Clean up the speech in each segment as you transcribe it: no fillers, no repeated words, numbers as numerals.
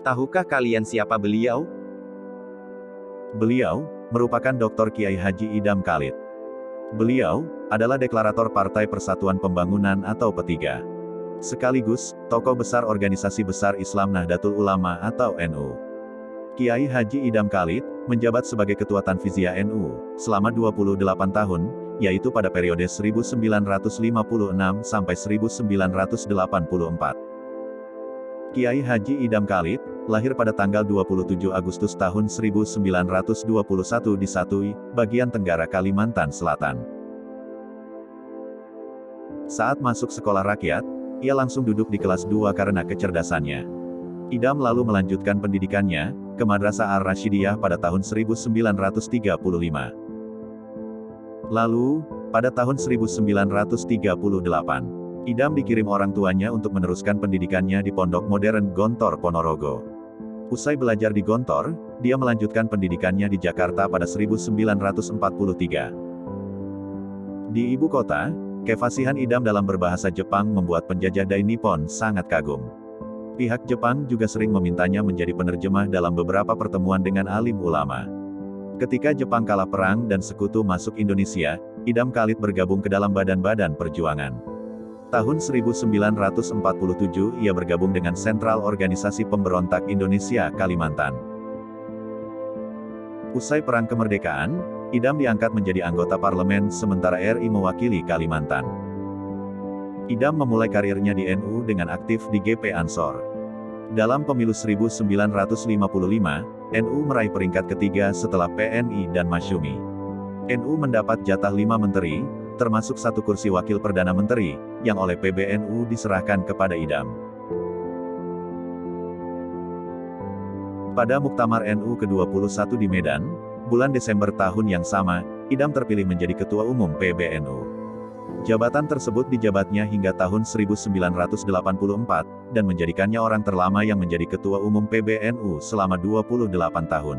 Tahukah kalian siapa beliau? Beliau merupakan Dr. Kiai Haji Idham Khalid. Beliau adalah deklarator Partai Persatuan Pembangunan atau P3. Sekaligus, tokoh besar Organisasi Besar Islam Nahdlatul Ulama atau NU. Kiai Haji Idham Khalid menjabat sebagai Ketua Tanfiziyah NU selama 28 tahun, yaitu pada periode 1956 sampai 1984. Kiai Haji Idham Khalid lahir pada tanggal 27 Agustus tahun 1921 di Satui, bagian tenggara Kalimantan Selatan. Saat masuk sekolah rakyat, ia langsung duduk di kelas 2 karena kecerdasannya. Idham lalu melanjutkan pendidikannya ke Madrasah Ar-Rasyidiyah pada tahun 1935. Lalu, pada tahun 1938, Idham dikirim orang tuanya untuk meneruskan pendidikannya di Pondok Modern Gontor Ponorogo. Usai belajar di Gontor, dia melanjutkan pendidikannya di Jakarta pada 1943. Di ibu kota, kefasihan Idham dalam berbahasa Jepang membuat penjajah Dai Nippon sangat kagum. Pihak Jepang juga sering memintanya menjadi penerjemah dalam beberapa pertemuan dengan alim ulama. Ketika Jepang kalah perang dan sekutu masuk Indonesia, Idham Khalid bergabung ke dalam badan-badan perjuangan. Tahun 1947 ia bergabung dengan Sentral Organisasi Pemberontak Indonesia Kalimantan. Usai Perang Kemerdekaan, Idham diangkat menjadi anggota parlemen sementara RI mewakili Kalimantan. Idham memulai karirnya di NU dengan aktif di GP Ansor. Dalam pemilu 1955, NU meraih peringkat ketiga setelah PNI dan Masyumi. NU mendapat jatah 5 menteri, termasuk 1 kursi wakil Perdana Menteri, yang oleh PBNU diserahkan kepada Idham. Pada Muktamar NU ke-21 di Medan, bulan Desember tahun yang sama, Idham terpilih menjadi Ketua Umum PBNU. Jabatan tersebut dijabatnya hingga tahun 1984, dan menjadikannya orang terlama yang menjadi Ketua Umum PBNU selama 28 tahun.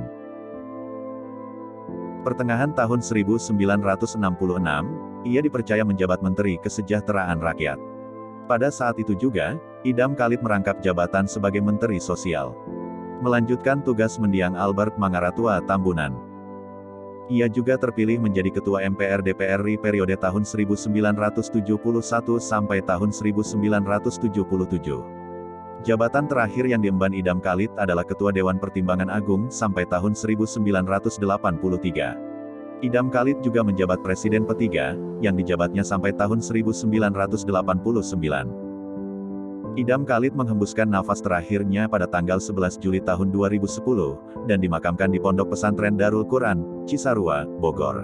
Pertengahan tahun 1966, ia dipercaya menjabat Menteri Kesejahteraan Rakyat. Pada saat itu juga, Idham Khalid merangkap jabatan sebagai Menteri Sosial. Melanjutkan tugas mendiang Albert Mangaratua Tambunan. Ia juga terpilih menjadi Ketua MPR DPR RI periode tahun 1971 sampai tahun 1977. Jabatan terakhir yang diemban Idham Khalid adalah Ketua Dewan Pertimbangan Agung sampai tahun 1983. Idham Khalid juga menjabat Presiden P3, yang dijabatnya sampai tahun 1989. Idham Khalid menghembuskan nafas terakhirnya pada tanggal 11 Juli tahun 2010, dan dimakamkan di Pondok Pesantren Darul Quran, Cisarua, Bogor.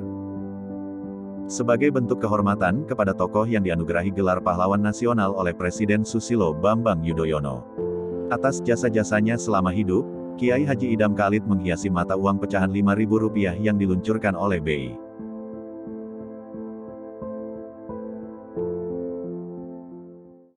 Sebagai bentuk kehormatan kepada tokoh yang dianugerahi gelar pahlawan nasional oleh Presiden Susilo Bambang Yudhoyono. Atas jasa-jasanya selama hidup, Kiai Haji Idham Khalid menghiasi mata uang pecahan Rp5.000 yang diluncurkan oleh BI.